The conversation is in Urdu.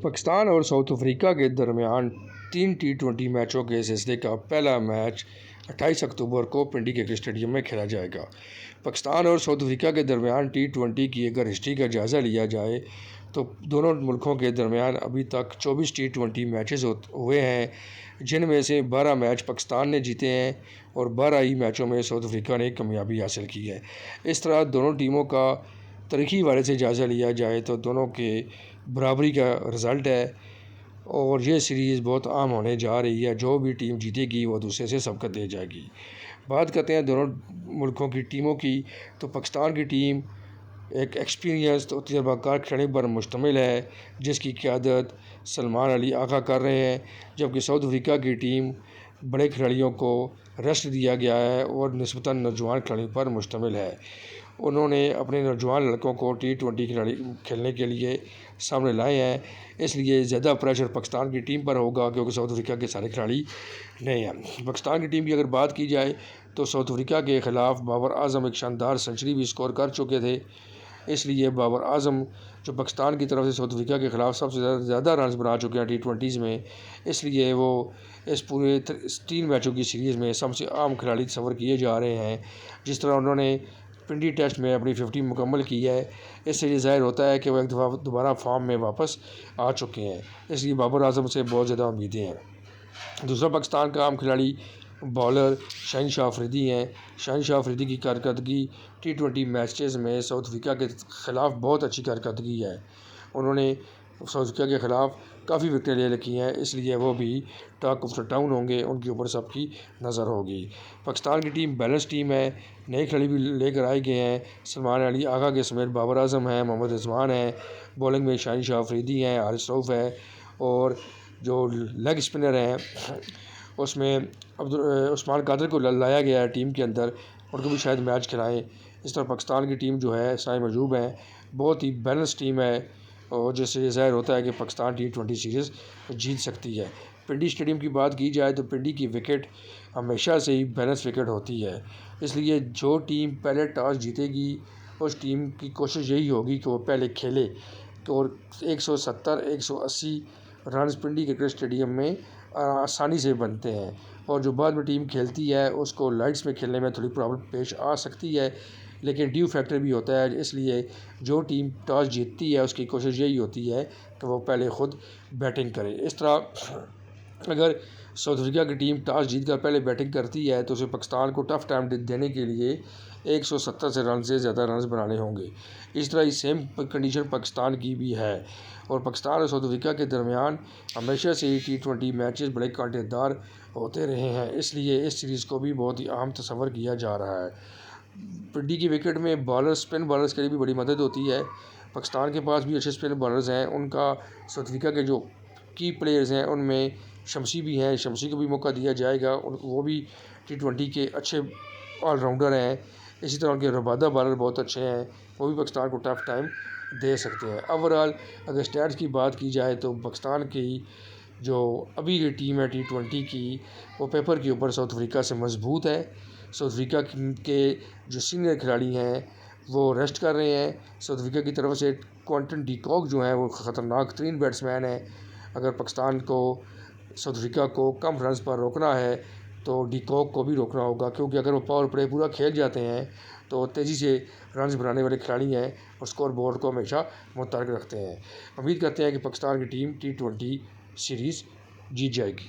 پاکستان اور ساؤتھ افریقہ کے درمیان 3 T20 میچوں کے سلسلے کا پہلا میچ 28 اکتوبر کو پنڈی کرکٹ اسٹیڈیم میں کھیلا جائے گا۔ پاکستان اور ساؤتھ افریقہ کے درمیان T20 کی اگر ہسٹری کا جائزہ لیا جائے تو دونوں ملکوں کے درمیان ابھی تک 24 T20 میچز ہوئے ہیں، جن میں سے 12 میچ پاکستان نے جیتے ہیں اور 12 ہی میچوں میں ساؤتھ افریقہ نے کامیابی حاصل کی ہے۔ اس طرح دونوں ٹیموں کا تاریخی حوالے سے جائزہ لیا جائے تو دونوں کے برابری کا رزلٹ ہے اور یہ سیریز بہت عام ہونے جا رہی ہے۔ جو بھی ٹیم جیتے گی وہ دوسرے سے سبقت دے جائے گی۔ بات کرتے ہیں دونوں ملکوں کی ٹیموں کی، تو پاکستان کی ٹیم ایک ایکسپیرینس اور تجربہ کار کھلاڑیوں پر مشتمل ہے جس کی قیادت سلمان علی آقا کر رہے ہیں، جبکہ ساؤتھ افریقہ کی ٹیم بڑے کھلاڑیوں کو ریسٹ دیا گیا ہے اور نسبتاً نوجوان کھلاڑیوں پر مشتمل ہے۔ انہوں نے اپنے نوجوان لڑکوں کو T20 کھیلنے کے لیے سامنے لائے ہیں، اس لیے زیادہ پریشر پاکستان کی ٹیم پر ہوگا کیونکہ ساؤتھ افریقہ کے سارے کھلاڑی نہیں ہیں۔ پاکستان کی ٹیم کی اگر بات کی جائے تو ساؤتھ افریقہ کے خلاف بابر اعظم ایک شاندار سنچری بھی اسکور کر چکے تھے، اس لیے بابر اعظم جو پاکستان کی طرف سے ساؤتھ افریقہ کے خلاف سب سے زیادہ رنز بنا چکے ہیں T20 میں، اس لیے وہ اس پورے 3 میچوں کی سیریز میں سب سے عام کھلاڑی تصور کیے جا رہے ہیں۔ جس طرح انہوں نے پنڈی ٹیسٹ میں اپنی 50 مکمل کی ہے، اس سے یہ ظاہر ہوتا ہے کہ وہ ایک دفعہ دوبارہ فارم میں واپس آ چکے ہیں، اس لیے بابر اعظم سے بہت زیادہ امیدیں ہیں۔ دوسرا پاکستان کا عام کھلاڑی بالر شاہین شاہ افریدی ہیں۔ شاہین شاہ افریدی کی کارکردگی T20 میچز میں ساؤتھ افریقہ کے خلاف بہت اچھی کارکردگی ہے۔ انہوں نے ساؤتھ افریقہ کے خلاف کافی وکٹیں لے رکھی ہیں، اس لیے وہ بھی ٹاک آف دا ٹاؤن ہوں گے، ان کے اوپر سب کی نظر ہوگی۔ پاکستان کی ٹیم بیلنس ٹیم ہے، نئے کھلاڑی بھی لے کر آئے گئے ہیں۔ سلمان علی آقا کے سمیت بابر اعظم ہیں، محمد رضوان ہیں، بولنگ میں شاہین شاہ افریدی ہیں، حارث رؤف ہے، اور جو لیگ اسپنر ہیں اس میں عثمان قادر کو لایا گیا ہے ٹیم کے اندر، ان کو بھی شاید میچ کھلائیں۔ اس طرح پاکستان کی ٹیم جو ہے سائے مجوب ہیں، بہت ہی بیلنس ٹیم ہے اور جس سے یہ ظاہر ہوتا ہے کہ پاکستان T20 سیریز جیت سکتی ہے۔ پنڈی اسٹیڈیم کی بات کی جائے تو پنڈی کی وکٹ ہمیشہ سے ہی بیلنس وکٹ ہوتی ہے، اس لیے جو ٹیم پہلے ٹاس جیتے گی اس ٹیم کی کوشش یہی ہوگی کہ وہ پہلے کھیلے، اور 170-180 رنز پنڈی کرکٹ اسٹیڈیم میں آسانی سے بنتے ہیں، اور جو بعد میں ٹیم کھیلتی ہے اس کو لائٹس میں کھیلنے میں تھوڑی پرابلم پیش آ سکتی ہے، لیکن ڈیو فیکٹر بھی ہوتا ہے، اس لیے جو ٹیم ٹاس جیتتی ہے اس کی کوشش یہی ہوتی ہے کہ وہ پہلے خود بیٹنگ کرے۔ اس طرح اگر ساؤتھ افریقہ کی ٹیم ٹاس جیت کر پہلے بیٹنگ کرتی ہے تو اسے پاکستان کو ٹف ٹائم دینے کے لیے 170 سے زیادہ رنز بنانے ہوں گے۔ اس طرح ہی سیم کنڈیشن پاکستان کی بھی ہے، اور پاکستان اور ساؤتھ افریقہ کے درمیان ہمیشہ سے ہی T20 میچز بڑے کانٹے دار ہوتے رہے ہیں، اس لیے اس سیریز کو بھی بہت ہی اہم تصور کیا جا رہا ہے۔ پنڈی کی وکٹ میں اسپن بالرز کے لیے بھی بڑی مدد ہوتی ہے۔ پاکستان کے پاس بھی اچھے اسپن بالرز ہیں، ان کا ساؤتھ افریقہ کے جو کی پلیئرز ہیں ان میں شمسی بھی ہیں، شمسی کو بھی موقع دیا جائے گا، وہ بھی T20 کے اچھے آل راؤنڈر ہیں۔ اسی طرح ان کے ربادہ بالر بہت اچھے ہیں، وہ بھی پاکستان کو ٹف ٹائم دے سکتے ہیں۔ اوورآل اگر اسٹیٹس کی بات کی جائے تو پاکستان کی جو ابھی یہ ٹیم ہے T20 کی، وہ پیپر کے اوپر ساؤتھ افریقہ سے مضبوط ہے۔ ساؤتھ افریقہ کے جو سینئر کھلاڑی ہیں وہ ریسٹ کر رہے ہیں۔ ساؤتھ افریقہ کی طرف سے کوئنٹن ڈی کاک جو ہیں وہ خطرناک ترین بیٹسمین ہیں۔ اگر پاکستان کو ساؤتھ افریقہ کو کم رنز پر روکنا ہے تو ڈی کاک کو بھی روکنا ہوگا، کیونکہ اگر وہ پاور پلے پورا کھیل جاتے ہیں تو تیزی سے رنز بنانے والے کھلاڑی ہیں اور اسکور بورڈ کو ہمیشہ متحرک رکھتے ہیں۔ امید کرتے ہیں کہ پاکستان کی ٹیم T20 سیریز جیت جائے گی۔